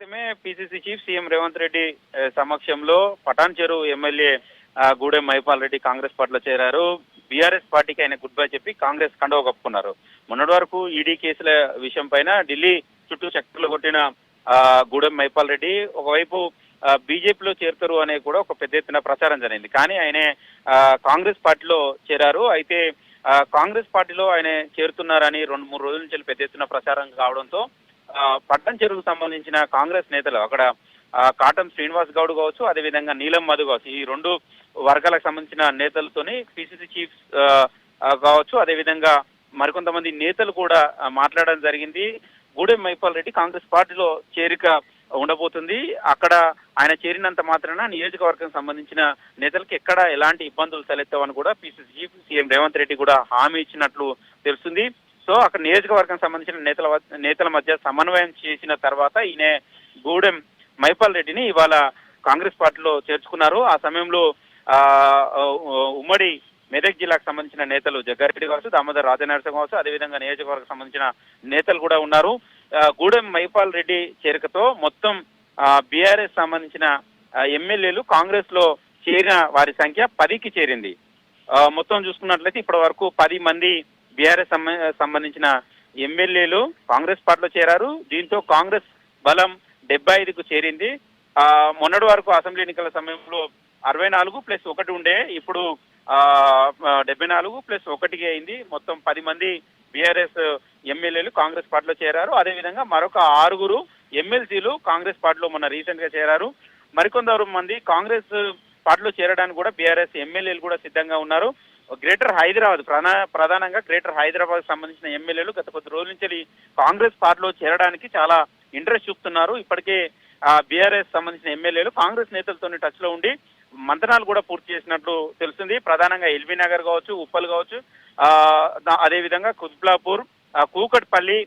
క్రితమే PCC chief CM Revanth Reddy సమక్షంలో పటాన్ చెరువు ఎమ్మెల్యే గూడెం మైపాల్ రెడ్డి కాంగ్రెస్ పార్టీలో చేరారు. బీఆర్ఎస్ పార్టీకి ఆయన గుడ్ బై చెప్పి కాంగ్రెస్ కండువా కప్పుకున్నారు. మొన్నటి వరకు ఈడీ కేసుల విషయం పైన ఢిల్లీ చుట్టూ చక్కర్లు కొట్టిన గూడెం మైపాల్ రెడ్డి ఒకవైపు బీజేపీలో చేరుతారు అనే కూడా ఒక పెద్ద ఎత్తున ప్రచారం జరిగింది. కానీ ఆయన కాంగ్రెస్ పార్టీలో చేరారు. అయితే కాంగ్రెస్ పార్టీలో ఆయన చేరుతున్నారని 2-3 రోజుల నుంచి పెద్ద ఎత్తున ప్రచారం కావడంతో పట్టణం చెరువుకు సంబంధించిన కాంగ్రెస్ నేతలు అక్కడ కాటం శ్రీనివాస్ గౌడ్ కావచ్చు, అదేవిధంగా నీలం మధు కావచ్చు, ఈ 2 వర్గాలకు సంబంధించిన నేతలతోని పిసిసి చీఫ్ కావచ్చు, అదేవిధంగా మరికొంతమంది నేతలు కూడా మాట్లాడడం జరిగింది. గూడెం మైపాల్ రెడ్డి కాంగ్రెస్ పార్టీలో చేరిక ఉండబోతుంది. అక్కడ ఆయన చేరినంత మాత్రాన నియోజకవర్గం సంబంధించిన నేతలకు ఎక్కడ ఎలాంటి ఇబ్బందులు తలెత్తవని కూడా PCC chief CM Revanth Reddy కూడా హామీ ఇచ్చినట్లు తెలుస్తుంది. సో అక్కడ నియోజకవర్గం సంబంధించిన నేతల మధ్య సమన్వయం చేసిన తర్వాత ఈయన గూడెం మైపాల్ రెడ్డిని ఇవాళ కాంగ్రెస్ పార్టీలో చేర్చుకున్నారు. ఆ సమయంలో ఉమ్మడి మెదక్ జిల్లాకు సంబంధించిన నేతలు జగ్గారెడ్డి కావచ్చు, దామోదర్ రాజనరసింహ కావచ్చు, అదేవిధంగా నియోజకవర్గం సంబంధించిన నేతలు కూడా ఉన్నారు. గూడెం మైపాల్ రెడ్డి చేరికతో మొత్తం బీఆర్ఎస్ సంబంధించిన ఎమ్మెల్యేలు కాంగ్రెస్ లో చేరిన వారి సంఖ్య 10కి చేరింది. మొత్తం చూసుకున్నట్లయితే ఇప్పటి వరకు 10 మంది బీఆర్ఎస్ సంబంధించిన ఎమ్మెల్యేలు కాంగ్రెస్ పార్టీలో చేరారు. దీంతో కాంగ్రెస్ బలం 75కు చేరింది. మొన్నటి వరకు అసెంబ్లీ ఎన్నికల సమయంలో 64+1 ఉండే, ఇప్పుడు 74+1 అయింది. మొత్తం 10 మంది బీఆర్ఎస్ ఎమ్మెల్యేలు కాంగ్రెస్ పార్టీలో చేరారు. అదేవిధంగా మరొక 6 ఎమ్మెల్సీలు కాంగ్రెస్ పార్టీలో మొన్న రీసెంట్ గా చేరారు. మరికొందరు మంది కాంగ్రెస్ పార్టీలో చేరడానికి కూడా బీఆర్ఎస్ ఎమ్మెల్యేలు కూడా సిద్ధంగా ఉన్నారు. గ్రేటర్ హైదరాబాద్ ప్రధానంగా గ్రేటర్ హైదరాబాద్ సంబంధించిన ఎమ్మెల్యేలు గత కొద్ది రోజుల నుంచి కాంగ్రెస్ పార్టీలో చేరడానికి చాలా ఇంట్రెస్ట్ చూపుతున్నారు. ఇప్పటికే బీఆర్ఎస్ సంబంధించిన ఎమ్మెల్యేలు కాంగ్రెస్ నేతలతో టచ్ లో ఉండి మంతనాలు కూడా పూర్తి చేసినట్లు తెలుస్తుంది. ప్రధానంగా ఎల్బీ నగర్ కావచ్చు, ఉప్పల్ కావచ్చు, అదేవిధంగా కుత్బులాపూర్, కూకట్పల్లి,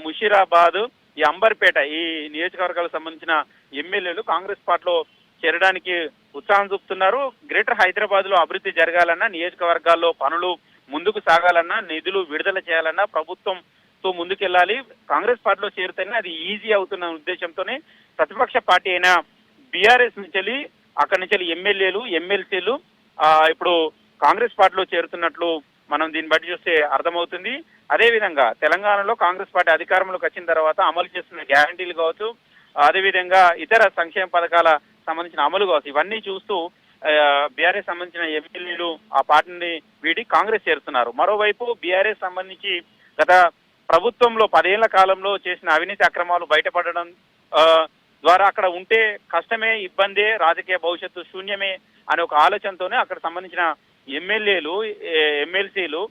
ముషీరాబాద్, ఈ అంబర్పేట ఈ నియోజకవర్గాలకు సంబంధించిన ఎమ్మెల్యేలు కాంగ్రెస్ పార్టీలో చేరడానికి ఉత్సాహం చూపుతున్నారు. గ్రేటర్ హైదరాబాద్ లో అభివృద్ధి జరగాలన్నా, నియోజకవర్గాల్లో పనులు ముందుకు సాగాలన్నా, నిధులు విడుదల చేయాలన్నా ప్రభుత్వంతో ముందుకెళ్లాలి. కాంగ్రెస్ పార్టీలో చేరితేనే అది ఈజీ అవుతున్న ఉద్దేశంతోనే ప్రతిపక్ష పార్టీ అయిన బీఆర్ఎస్ నుంచి అక్కడి నుంచి ఎమ్మెల్యేలు, ఎమ్మెల్సీలు ఇప్పుడు కాంగ్రెస్ పార్టీలో చేరుతున్నట్లు మనం దీన్ని బట్టి చూస్తే అర్థమవుతుంది. అదేవిధంగా తెలంగాణలో కాంగ్రెస్ పార్టీ అధికారంలోకి వచ్చిన తర్వాత అమలు చేస్తున్న గ్యారంటీలు కావచ్చు, అదేవిధంగా ఇతర సంక్షేమ పథకాల సంబంధించిన అమలు కావచ్చు, ఇవన్నీ చూస్తూ బీఆర్ఎస్ సంబంధించిన ఎమ్మెల్యేలు ఆ పార్టీని వీడి కాంగ్రెస్ చేరుతున్నారు. మరోవైపు బీఆర్ఎస్ సంబంధించి గత ప్రభుత్వంలో 10 ఏళ్ల కాలంలో చేసిన అవినీతి అక్రమాలు బయటపడడం ద్వారా అక్కడ ఉంటే కష్టమే, ఇబ్బందే, రాజకీయ భవిష్యత్తు శూన్యమే అనే ఒక ఆలోచనతోనే అక్కడ సంబంధించిన ఎమ్మెల్యేలు, ఎమ్మెల్సీలు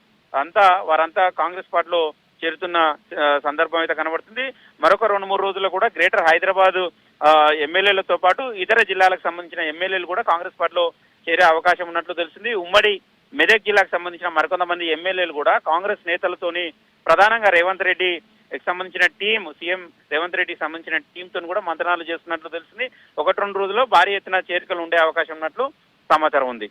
వారంతా కాంగ్రెస్ పార్టీలో చేరుతున్న సందర్భం అయితే కనబడుతుంది. మరొక 2-3 రోజుల్లో కూడా గ్రేటర్ హైదరాబాద్ ఎమ్మెల్యేలతో పాటు ఇతర జిల్లాలకు సంబంధించిన ఎమ్మెల్యేలు కూడా కాంగ్రెస్ పార్టీలో చేరే అవకాశం ఉన్నట్లు తెలిసింది. ఉమ్మడి మెదక్ జిల్లాకు సంబంధించిన మరికొంతమంది ఎమ్మెల్యేలు కూడా కాంగ్రెస్ నేతలతోని ప్రధానంగా రేవంత్ రెడ్డి సంబంధించిన సీఎం రేవంత్ రెడ్డికి సంబంధించిన టీంతో కూడా మంత్రాలు చేస్తున్నట్లు తెలిసింది. 1-2 రోజుల్లో భారీ ఎత్తున చేరికలు ఉండే అవకాశం ఉన్నట్లు సమాచారం ఉంది.